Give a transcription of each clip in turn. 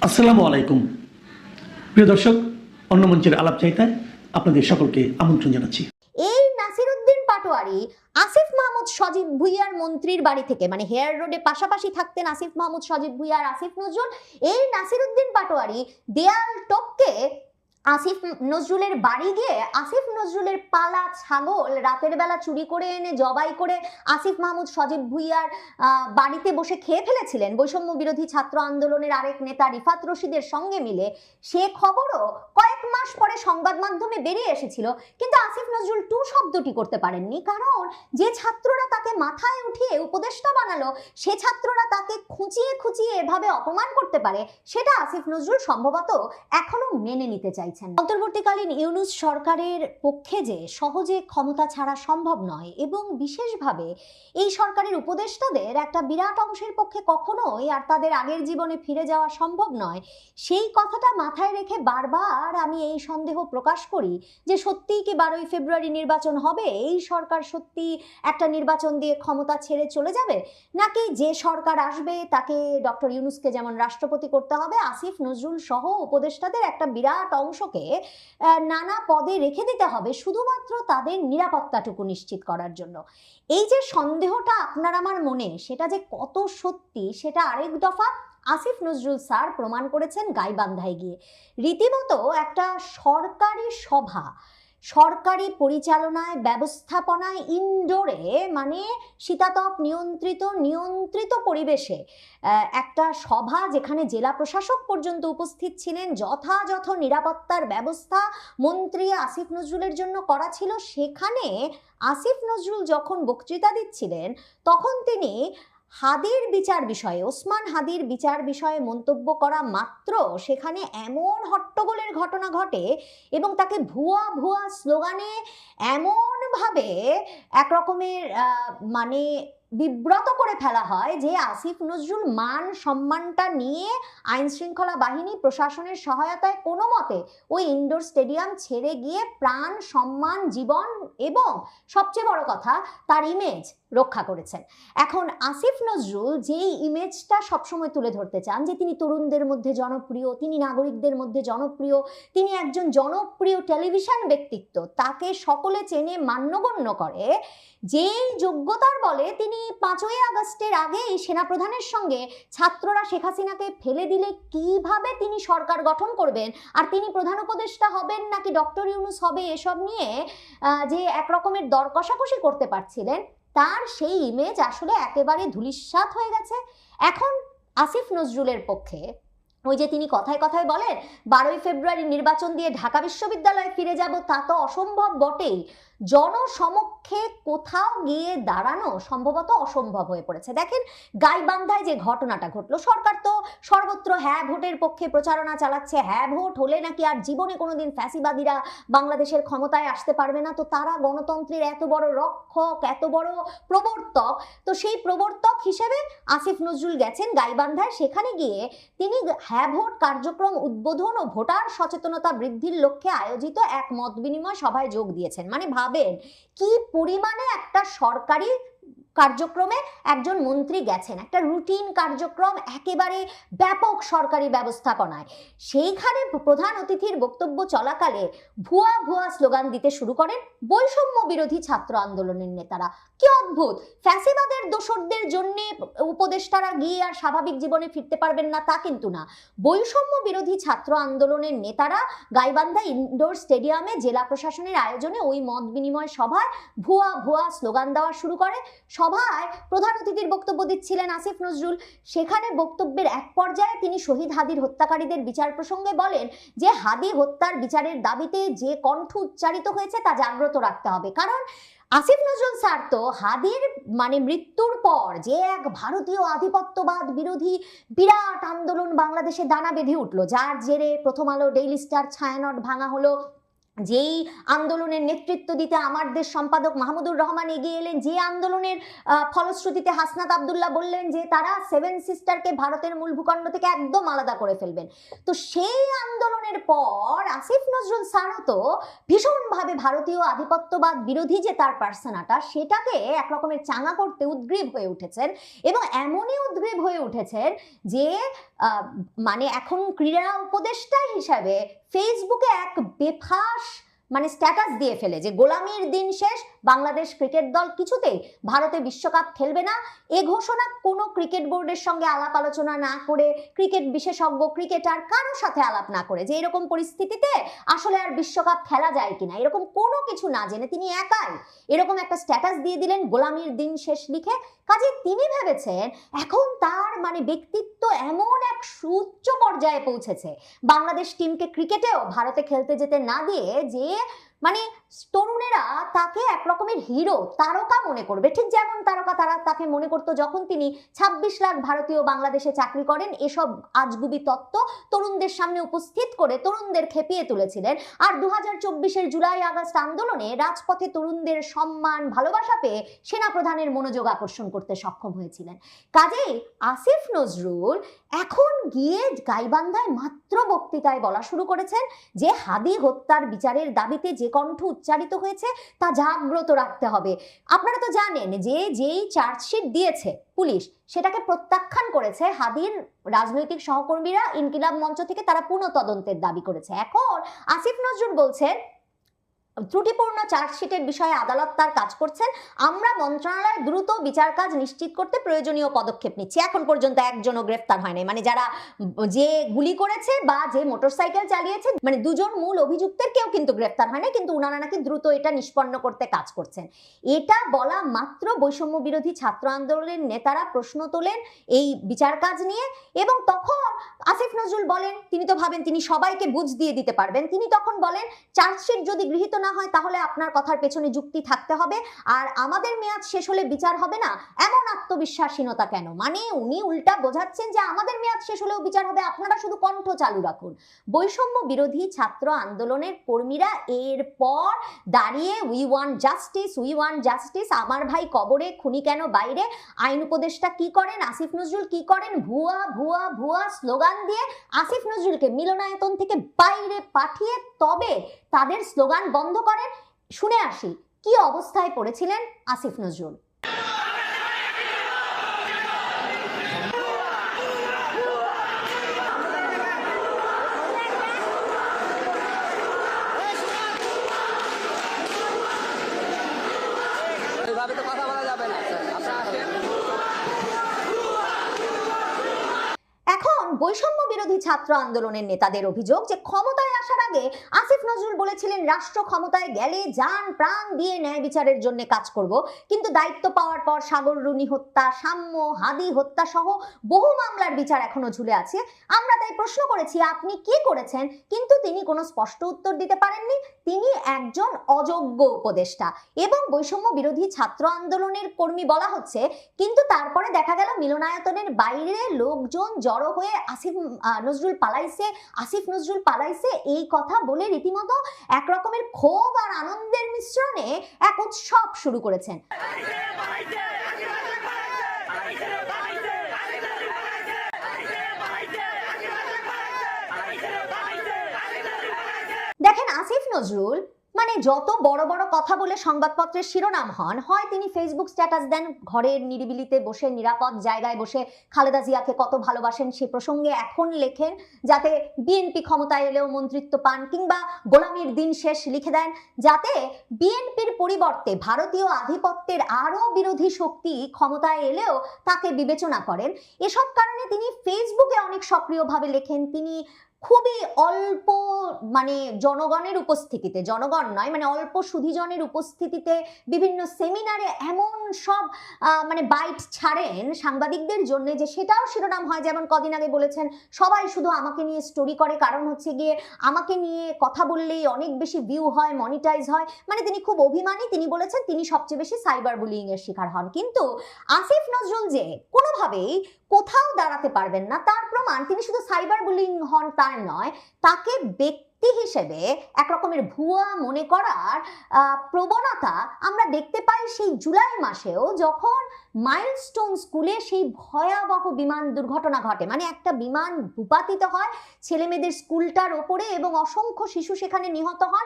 আসসালামু আলাইকুম প্রিয় দর্শক, অন্য মঞ্চের আলাপ চাইতায় আপনাদের সকলকে আমন্ত্রণ জানাচ্ছি। এই নাসিরউদ্দিন পাটোয়ারি আসিফ মাহমুদ সজীব ভুইয়ার মন্ত্রীর বাড়ি থেকে, মানে হেয়ার রোডে পাশাপাশি থাকতেন আসিফ মাহমুদ সজীব ভুইয়া আর আসিফ নজরুল। এই নাসিরউদ্দিন পাটোয়ারি দেয়াল টপকে আসিফ নজরুলের বাড়ি গিয়ে আসিফ নজরুলের পালা ছাগল রাতের বেলা চুরি করে এনে জবাই করে আসিফ মাহমুদ সজীব ভুইয়ার বাড়িতে বসে খেয়ে ফেলেছিলেন বৈষম্য বিরোধী ছাত্র আন্দোলনের আরেক নেতা রিফাত রশিদের সঙ্গে মিলে। সে খবরও কয়েক মাস পরে সংবাদ মাধ্যমে বেরিয়ে এসেছিল, কিন্তু আসিফ নজরুল টু শব্দটি করতে পারেননি, কারণ যে ছাত্ররা তাকে মাথায় উঠিয়ে উপদেষ্টা বানালো, সে ছাত্ররা তাকে খুঁচিয়ে খুঁচিয়ে এভাবে অপমান করতে পারে, সেটা আসিফ নজরুল সম্ভবত এখনো মেনে নিতে চাই। অন্তর্বর্তীকালীন ইউনূস সরকারের পক্ষে যে সহজে ক্ষমতা ছাড়া সম্ভব নয়, এবং বিশেষভাবে এই সরকারের উপদেষ্টাদের একটা বিরাট অংশের পক্ষে কখনোই আর তাদের আগের জীবনে ফিরে যাওয়া সম্ভব নয়, সেই কথাটা মাথায় রেখে বারবার আমি এই সন্দেহ প্রকাশ করি যে সত্যিই কি 12ই ফেব্রুয়ারি নির্বাচন হবে, এই সরকার সত্যি একটা নির্বাচন দিয়ে ক্ষমতা ছেড়ে চলে যাবে, নাকি যে সরকার আসবে তাকে ডক্টর ইউনূসকে যেমন রাষ্ট্রপতি করতে হবে, আসিফ নজরুল সহ উপদেষ্টাদের একটা বিরাট অংশকে নানা পদে রেখে দিতে হবে শুধুমাত্র তাদের নিরাপত্তাটুকু নিশ্চিত করার জন্য। এই যে সন্দেহটা আপনার আমার মনে, সেটা যে কত সত্যি সেটা আরেক দফা আসিফ নজরুল স্যার প্রমাণ করেছেন গাইবান্ধায় গিয়ে। রীতিমতো একটা সরকারি সভা, সরকারি পরিচালনায় ব্যবস্থাপনায় ইনডোরে, মানে শীতাতপ নিয়ন্ত্রিত পরিবেশে একটা সভা, যেখানে জেলা প্রশাসক পর্যন্ত উপস্থিত ছিলেন, যথাযথ নিরাপত্তার ব্যবস্থা মন্ত্রী আসিফ নজরুলের জন্য করা ছিল। সেখানে আসিফ নজরুল যখন বক্তৃতা দিচ্ছিলেন, তখন তিনি হাদির বিচার বিষয়ে, ওসমান হাদির বিচার বিষয়ে মন্তব্য করা মাত্র সেখানে এমন হট্টগোলের ঘটনা ঘটে এবং তাকে ভুয়া ভুয়া স্লোগানে এমনভাবে একরকমের মানে বিব্রত করে ফেলা হয় যে আসিফ নজরুল মান সম্মানটা নিয়ে আইন শৃঙ্খলা বাহিনী প্রশাসনের সহায়তায় কোনো মতে ওই ইনডোর স্টেডিয়াম ছেড়ে গিয়ে প্রাণ, সম্মান, জীবন এবং সবচেয়ে বড় কথা তার ইমেজ রক্ষা করেছেন। এখন আসিফ নজরুল যেই ইমেজটা সবসময় তুলে ধরতে চান যে তিনি তরুণদের মধ্যে জনপ্রিয়, তিনি নাগরিকদের মধ্যে জনপ্রিয়, তিনি একজন জনপ্রিয় টেলিভিশন ব্যক্তিত্ব, তাকে সকলে চেনে মান্যগণ্য করে, যেই যোগ্যতার বলে তিনি 5ই আগস্টের আগেই সেনাপ্রধানের সঙ্গে ছাত্ররা শেখ হাসিনাকে ফেলে দিলে কিভাবে তিনি সরকার গঠন করবেন আর তিনি প্রধান উপদেষ্টা হবেন নাকি ডক্টর ইউনূস হবে, এসব নিয়ে যে একরকমের দর কষাকষি করতে পারছিলেন, তার সেই ইমেজ আসলে একেবারে ধূলিসাৎ হয়ে গেছে। এখন আসিফ নজরুলের পক্ষে ওই যে তিনি কথায় কথায় বলেন 12ই ফেব্রুয়ারি নির্বাচন দিয়ে ঢাকা বিশ্ববিদ্যালয়ে ফিরে যাব, তা তো অসম্ভব বটেই, জনসমক্ষে কোথাও গিয়ে দাঁড়ানো সম্ভবত অসম্ভব হয়ে পড়েছে। দেখেন গাইবান্ধায় যে ঘটনাটা ঘটলো, সরকার তো সর্বত্র হ্যাঁ ভোটের পক্ষে প্রচারণা চালাচ্ছে, হ্যাঁ ভোট হলে নাকি আর জীবনে কোনোদিন ফ্যাসিবাদীরা বাংলাদেশের ক্ষমতায় আসতে পারবে না, তো তারা গণতন্ত্রের এত বড় রক্ষক, এত বড় প্রবর্তক, তো সেই প্রবর্তক হিসেবে আসিফ নজরুল গেছেন গাইবান্ধায়। সেখানে গিয়ে তিনি হ্যাঁ ভোট কার্যক্রম উদ্বোধন ও ভোটার সচেতনতা বৃদ্ধির লক্ষ্যে আয়োজিত এক মত বিনিময় সভায় যোগ দিয়েছেন। মানে ভাবেন কি পরিমাণে একটা সরকারি কার্যক্রমে একজন মন্ত্রী গেছেন, একটা রুটিন কার্যক্রম, একেবারে ব্যাপক সরকারি ব্যবস্থাপনায়। সেইখানে প্রধান অতিথির বক্তব্য চলাকালে ভুয়া ভুয়া স্লোগান দিতে শুরু করেন বৈষম্য বিরোধী ছাত্র আন্দোলনের নেতারা। কি অদ্ভুত! ফ্যাসিবাদের দোসরদের জন্য উপদেষ্টারা গিয়ে আর স্বাভাবিক জীবনে ফিরতে পারবেন না তা কিন্তু না, বৈষম্য বিরোধী ছাত্র আন্দোলনের নেতারা গাইবান্ধা ইনডোর স্টেডিয়ামে জেলা প্রশাসনের আয়োজনে ওই মত বিনিময় সভায় ভুয়া ভুয়া স্লোগান দেওয়া শুরু করে। সভায় প্রধান অতিথির বক্তব্য দিচ্ছিলেন আসিফ নজরুল। সেখানে বক্তব্যের এক পর্যায়ে তিনি শহীদ হাদির হত্যাকারীদের বিচার প্রসঙ্গে বলেন যে হাদি হত্যার বিচারের দাবিতে যে কণ্ঠ উচ্চারিত হয়েছে তা জাগ্রত রাখতে হবে, কারণ আসিফ নজরুল স্যার তো হাদির মানে মৃত্যুর পর যে এক ভারতীয় আধিপত্যবাদ বিরোধী বিরাট আন্দোলন বাংলাদেশে দানা বেঁধে উঠলো, যার জেরে প্রথম আলো, ডেইলি স্টার, ছায়ানট ভাঙা হলো, যেই আন্দোলনের নেতৃত্ব দিতে আমার দেশ সম্পাদক মাহমুদুর রহমান এগিয়ে এলেন, যে আন্দোলনের ফলশ্রুতিতে হাসনাত আবদুল্লাহ বললেন যে তারা সেভেন সিস্টারকে ভারতের মূল ভূখণ্ড থেকে একদম আলাদা করে ফেলবেন। তো সেই আন্দোলনের পর আসিফ নজরুল স্যারও তো ভীষণভাবে ভারতীয় আধিপত্যবাদ বিরোধী যে তার পার্সোনাটা, সেটাকে একরকমের চাঙা করতে উদ্গ্রীব হয়ে উঠেছেন, এবং এমনই উদ্গ্রীব হয়ে উঠেছেন যে মানে এখন ক্রীড়া উপদেষ্টা হিসাবে ফেসবুকে এক বেফাস মানে স্ট্যাটাস দিয়ে ফেলে যে গোলামির দিন শেষ, বাংলাদেশ ক্রিকেট দল কিছুতেই ভারতে বিশ্বকাপ খেলবে না। এ ঘোষণা কোনো ক্রিকেট বোর্ডের সঙ্গে আলাপ আলোচনা না করে, ক্রিকেট বিশেষজ্ঞ ক্রিকেটার কারোর সাথে আলাপ না করে, যে এরকম পরিস্থিতিতে আসলে আর বিশ্বকাপ খেলা যায় কিনা, এরকম কোনো কিছু না জেনে তিনি একাই এরকম একটা স্ট্যাটাস দিয়ে দিলেন গোলামির দিন শেষ লিখে। কাজে তিনি ভেবেছেন এখন তার মানে ব্যক্তিত্ব এমন এক সুউচ্চ পর্যায়ে পৌঁছেছে, বাংলাদেশ টিমকে ক্রিকেটেও ভারতে খেলতে যেতে না দিয়ে যে মানে তরুণেরা তাকে একরকমের হিরো তারকা মনে করবে, ঠিক যেমন তারকা তারা তাকে মনে করতো যখন তিনি 26 লাখ ভারতীয় বাংলাদেশে চাকরি করেন। এসব আজগুবি তত্ত্ব তরুণদের সামনে উপস্থিত করে তরুণদের খেপিয়ে তুলেছিলেন। আর 2024-এর জুলাই আগস্ট আন্দোলনে রাজপথে তরুণদের সম্মান ভালোবাসা পেয়ে সেনাপ্রধানের মনোযোগ আকর্ষণ করতে সক্ষম হয়েছিলেন। কাজেই আসিফ নজরুল এখন গিয়ে গাইবান্ধায় মাত্র বক্তৃতায় বলা শুরু করেছেন যে হাদি হত্যার বিচারের দাবিতে যে কণ্ঠ উচ্চারিত হয়েছে তা জাগ্রত রাখতে হবে। আপনারা তো জানেন যে যেই চার্জশিট দিয়েছে পুলিশ, সেটাকে প্রত্যাখ্যান করেছে হাদির রাজনৈতিক সহকর্মীরা, ইনকিলাব মঞ্চ থেকে তারা পুনঃ তদন্তের দাবি করেছে। এখন আসিফ নজরুল বলছেন ত্রুটিপূর্ণ চার্জশিটের বিষয়ে আদালত তার কাজ করছেন, আমরা মন্ত্রণালয় দ্রুত বিচার কাজ নিশ্চিত করতে প্রয়োজনীয় পদক্ষেপ নিচ্ছি। এখন পর্যন্ত একজনও গ্রেফতার হয় নাই, মানে যারা যে গুলি করেছে বা যে মোটরসাইকেল চালিয়েছে, মানে দুজন মূল অভিযুক্তের কেউ কিন্তু গ্রেফতার হয় না, কিন্তু উনারা নাকি দ্রুত এটা নিষ্পন্ন করতে কাজ করছেন। এটা বলা মাত্র বৈষম্য বিরোধী ছাত্র আন্দোলনের নেতারা প্রশ্ন তোলেন এই বিচার কাজ নিয়ে, এবং তখন আসিফ নজরুল বলেন, তিনি তো ভাবেন তিনি সবাইকে বুঝ দিয়ে দিতে পারবেন, তিনি তখন বলেন চার্জশিট যদি গৃহীত না হয় তাহলে আপনার কথার পেছনে যুক্তি থাকতে হবে, আর আমাদের মেয়াদ শেষ হলে বিচার হবে না, এমন আত্মবিশ্বাসহীনতা কেন? মানে উনি উল্টা বোঝাচ্ছেন যে আমাদের মেয়াদ শেষ হলেও বিচার হবে, আপনারা শুধু কণ্ঠ চালু রাখুন। বৈষম্য বিরোধী ছাত্র আন্দোলনের কর্মীরা এরপর দাঁড়িয়ে we want justice, we want justice, আমার ভাই কবরে, খুনি কেন বাইরে, আইন উপদেষ্টা কি করেন, আসিফ নজরুল কি করেন, ভুয়া ভুয়া ভুয়া স্লোগান দিয়ে আসিফ নজরুলকে মিলনায়তন থেকে বাইরে পাঠিয়ে তবে তাদের স্লোগান বন্ধ করেন। শুনে আসি কি অবস্থায় পড়েছিলেন আসিফ নজরুল। এইভাবে তো কথা বলা যাবে না, আপনারা আসেন। এখন বৈষম্য বিরোধী ছাত্র আন্দোলনের নেতাদের অভিযোগ যে ক্ষমতায় আসার আগে আসিফ নজরুল বলেছিলেন রাষ্ট্র ক্ষমতায় গেলে জান প্রাণ দিয়ে ন্যায় বিচারের জন্য কাজ করব, কিন্তু দায়িত্ব পাওয়ার পর সাগর রুনি হত্যা, সাম্য, হাদি হত্যা সহ বহু মামলার বিচার এখনো ঝুলে আছে। আমরা তাই প্রশ্ন করেছি আপনি কি করেছেন, কিন্তু তিনি কোনো স্পষ্ট উত্তর দিতে পারেননি। তিনি একজন অযোগ্য উপদেষ্টা এবং বৈষম্য বিরোধী ছাত্র আন্দোলনের কর্মী বলা হচ্ছে, কিন্তু তারপরে দেখা গেল মিলনায়তনের বাইরে লোকজন জড়ো হয়ে আসিফ নজরুল পালাইছে, আসিফ নজরুল পালাইছে এই কথা বলে রীতিমতো এক রকমের ক্ষোভ আর আনন্দের মিশ্রণে এক উৎসব শুরু করেছেন। দেখেন আসিফ নজরুল মানে যত বড় বড় কথা বলে সংবাদপত্রের শিরোনাম হন, হয় তিনি ফেসবুক স্ট্যাটাস দেন ঘরের নিরিবিলিতে বসে নিরাপদ জায়গায় বসে খালেদা জিয়াকে কত ভালোবাসেন সে প্রসঙ্গে এখন লেখেন যাতে বিএনপি ক্ষমতায় এলেও মন্ত্রিত্ব পান, কিংবা গোলামির দিন শেষ লিখে দেন যাতে বিএনপির পরিবর্তে ভারতীয় আধিপত্যের আরো বিরোধী শক্তি ক্ষমতায় এলেও তাকে বিবেচনা করেন। এসব কারণে তিনি ফেসবুকে অনেক সক্রিয়ভাবে লেখেন। তিনি খুবই অল্প মানে জনগণের উপস্থিতিতে, জনগণ নয় মানে অল্প সুধীজনের উপস্থিতিতে বিভিন্ন সেমিনারে এমন সব মানে বাইট ছাড়েন সাংবাদিকদের জন্য যে সেটাও শিরোনাম হয়। যেমন কদিন আগে বলেছেন সবাই শুধু আমাকে নিয়ে স্টোরি করে, কারণ হচ্ছে গিয়ে আমাকে নিয়ে কথা বললেই অনেক বেশি ভিউ হয়, মনিটাইজ হয়, মানে তিনি খুব অভিমানী। তিনি বলেছেন তিনি সবচেয়ে বেশি সাইবার বুলিং এর শিকার হন। কিন্তু আসিফ নজরুল যে কোনোভাবেই কোথাও দাঁড়াতে পারবেন না তার প্রমাণ তিনি শুধু সাইবার বুলিং হন তার নয়, তাকে ব্যক্তি হিসেবে এক রকমের ভুয়া মনে করার প্রবণতা আমরা দেখতে পাই সেই জুলাই মাসেও, যখন মাইলস্টোন স্কুলে সেই ভয়াবহ বিমান দুর্ঘটনা ঘটে। মানে একটা বিমান ভূপাতিত হয় ছেলেমেয়েদের স্কুলটার ওপরে এবং অসংখ্য শিশু সেখানে নিহত হন।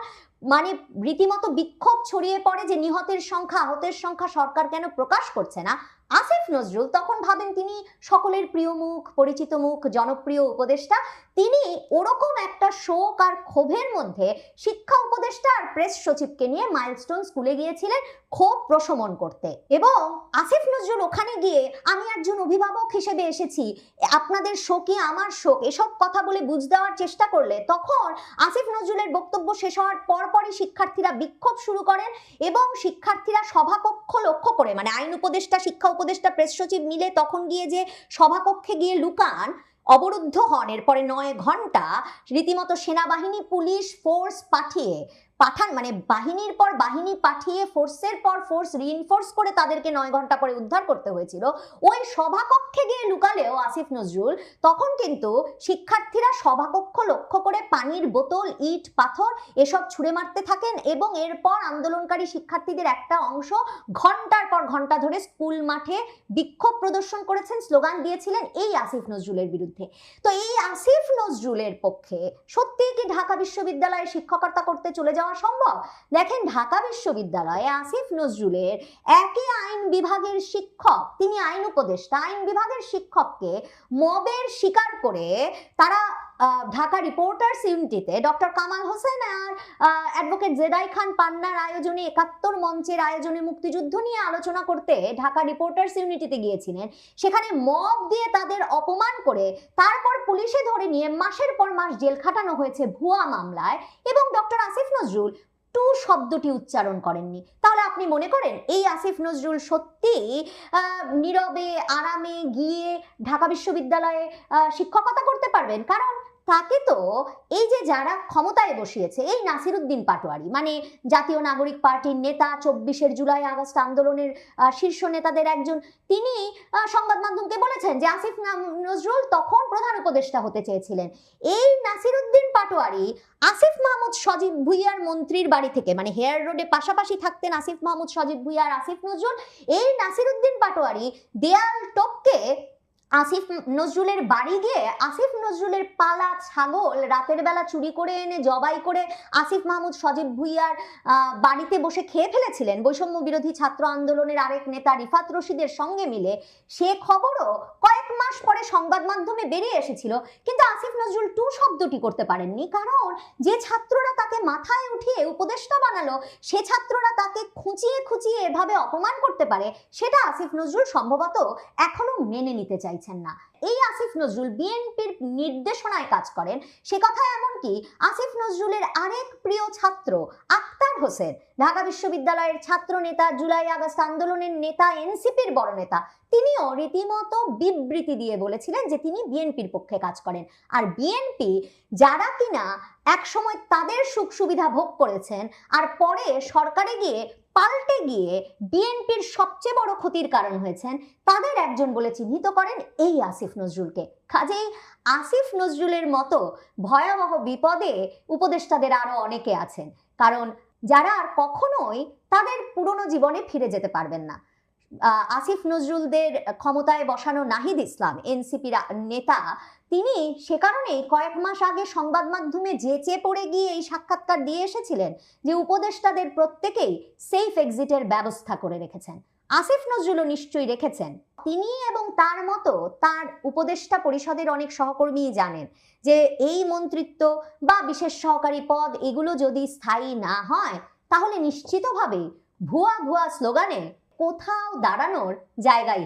মানে রীতিমতো বিক্ষোভ ছড়িয়ে পড়ে যে নিহতের সংখ্যা, আহতের সংখ্যা সরকার কেন প্রকাশ করছে না। আসিফ নজরুল তখন ভাবেন তিনি সকলের প্রিয় মুখ, পরিচিত মুখ, জনপ্রিয় উপদেষ্টা, তিনি ওরকম একটা শোক আর ক্ষোভের মধ্যে শিক্ষা উপদেষ্টা আর প্রেস সচিবকে নিয়ে মাইলস্টোন স্কুলে গিয়েছিলেন ক্ষোভ প্রশমন করতে। এবং আসিফ নজরুল ওখানে গিয়ে আমি একজন অভিভাবক হিসেবে এসেছি, আপনাদের শোকই আমার শোক, এসব কথা বলে বুঝ দেওয়ার চেষ্টা করলে তখন আসিফ নজরুলের বক্তব্য শেষ হওয়ার পরপরই শিক্ষার্থীরা বিক্ষোভ শুরু করেন এবং শিক্ষার্থীরা সভাকক্ষ লক্ষ্য করে, মানে আইন উপদেষ্টা, শিক্ষা উপদেষ্টা, প্রেস সচিব মিলে তখন গিয়ে যে সভাকক্ষে গিয়ে লুকান, অবরুদ্ধ হন। এরপরে 9 ঘন্টা রীতিমতো সেনাবাহিনী, পুলিশ ফোর্স পাঠান, মানে বাহিনীর পর বাহিনী পাঠিয়ে ফোর্সের পর ফোর্স রিইনফোর্স করে তাদেরকে 9 ঘন্টা পরে উদ্ধার করতে হয়েছিল। ওই সভাকক্ষে গিয়ে লুকালেও আসিফ নজরুল তখন কিন্তু শিক্ষার্থীরা সভাকক্ষ লক্ষ্য করে পানির বোতল, ইট, পাথর এসব ছুঁড়ে মারতে থাকেন এবং এরপর আন্দোলনকারী শিক্ষার্থীদের একটা অংশ ঘন্টার পর ঘন্টা ধরে স্কুল মাঠে বিক্ষোভ প্রদর্শন করেছেন, স্লোগান দিয়েছিলেন এই আসিফ নজরুলের বিরুদ্ধে। তো এই আসিফ নজরুলের পক্ষে সত্যিই কি ঢাকা বিশ্ববিদ্যালয়ে শিক্ষকতা করতে চলে যাওয়া সম্ভব? দেখেন, ঢাকা বিশ্ববিদ্যালয়ে আসিফ নজরুলের একই আইন বিভাগের শিক্ষক, তিনি আইন উপদেষ্টা, আইন বিভাগের শিক্ষককে মবের শিকার করে তারা ঢাকা রিপোর্টার্স ইউনিটিতে ডক্টর কামাল হোসেন আর অ্যাডভোকেট জেদাই খান পান্নার আয়োজনে 71 মঞ্চের আয়োজনে মুক্তিযুদ্ধ নিয়ে আলোচনা করতে ঢাকা রিপোর্টার্স ইউনিটিতে গিয়েছিলেন। সেখানে মব দিয়ে তাদের অপমান করে তারপর পুলিশে ধরে নিয়ে মাসের পর মাস জেল খাটানো হয়েছে ভুয়া মামলায়, এবং ডক্টর আসিফ নজরুল টু শব্দটি উচ্চারণ করেননি। তাহলে আপনি মনে করেন এই আসিফ নজরুল সত্যি নীরবে আরামে গিয়ে ঢাকা বিশ্ববিদ্যালয়ে শিক্ষকতা করতে পারবেন? কারণ তাকে তো এই যে যারা ক্ষমতায় বসিয়েছে, এই নাসিরউদ্দিন পাটোয়ারি, মানে জাতীয় নাগরিক পার্টির নেতা, 24 জুলাই আগস্ট আন্দোলনের শীর্ষ নেতাদের একজন, তিনি সংবাদ মাধ্যমকে বলেছেন যে আসিফ নজরুল তখন প্রধান উপদেষ্টা হতে চেয়েছিলেন। এই নাসিরউদ্দিন পাটোয়ারি আসিফ মাহমুদ সজীব ভুইয়ার মন্ত্রীর বাড়ি থেকে, মানে হেয়ার রোডে পাশাপাশি থাকতেন আসিফ মাহমুদ সজীব ভুইয়া আর আসিফ নজরুল, এই নাসিরউদ্দিন পাটোয়ারি দেয়াল টপকে আসিফ নজরুলের বাড়ি গিয়ে আসিফ নজরুলের পালা ছাগল রাতের বেলা চুরি করে এনে জবাই করে আসিফ মাহমুদ সজীব ভুইয়ার বাড়িতে বসে খেয়ে ফেলেছিলেন বৈষম্য বিরোধী ছাত্র আন্দোলনের আরেক নেতা রিফাত রশিদের সঙ্গে মিলে। সে খবরও কয়েক মাস পরে সংবাদ মাধ্যমে বেরিয়ে এসেছিল, কিন্তু আসিফ নজরুল টু শব্দটি করতে পারেননি, কারণ যে ছাত্ররা তাকে মাথায় উঠিয়ে উপদেষ্টা বানালো, সে ছাত্ররা তাকে খুঁচিয়ে খুঁচিয়ে এভাবে অপমান করতে পারে, সেটা আসিফ নজরুল সম্ভবত এখনো মেনে নিতে চাই না। এই আসিফ নজরুল বিএনপির নির্দেশনায় কাজ করেন, সে কথা এমনকি আসিফ নজরুলের আরেক প্রিয় ছাত্র আক্তার হোসেন, ঢাকা বিশ্ববিদ্যালয়ের ছাত্র নেতা, জুলাই আগস্ট আন্দোলনের নেতা, এনসিপির বড় নেতা, তিনিও রীতিমতো বিবৃতি দিয়ে বলেছিলেন যে তিনি বিএনপির পক্ষে কাজ করেন। আর বিএনপি যারা কিনা একসময় তাদের সুখ সুবিধা ভোগ করেছেন আর পরে সরকারে গিয়ে পাল্টে গিয়ে বিএনপির সবচেয়ে বড় ক্ষতির কারণ হয়েছেন, তাদের একজন বলে চিহ্নিত করেন এই আসিফ নজরুলকে। কাজেই আসিফ নজরুলের মতো ভয়াবহ বিপদে উপদেষ্টাদের আরো অনেকে আছেন, কারণ যারা আর কখনোই তাদের পুরনো জীবনে ফিরে যেতে পারবেন না। আসিফ নজরুলদের ক্ষমতায় বসানো নাহিদ ইসলাম, এনসিপির নেতা, তিনি সে কারণেই কয়েক মাস আগে সংবাদ মাধ্যমে যেচে পড়ে গিয়ে এই সাক্ষাৎকার দিয়ে এসেছিলেন যে উপদেষ্টাদের প্রত্যেকেই সেফ এক্সিটের ব্যবস্থা করে রেখেছেন। আসিফ নজরুলও নিশ্চয়ই রেখেছেন। তিনি এবং তার মতো তার উপদেষ্টা পরিষদের অনেক সহকর্মী জানেন যে এই মন্ত্রিত্ব বা বিশেষ সহকারী পদ এগুলো যদি স্থায়ী না হয়, তাহলে নিশ্চিতভাবেই ভুয়া ভুয়া স্লোগানে কোথাও দাঁড়ানোর জায়গাই হয়।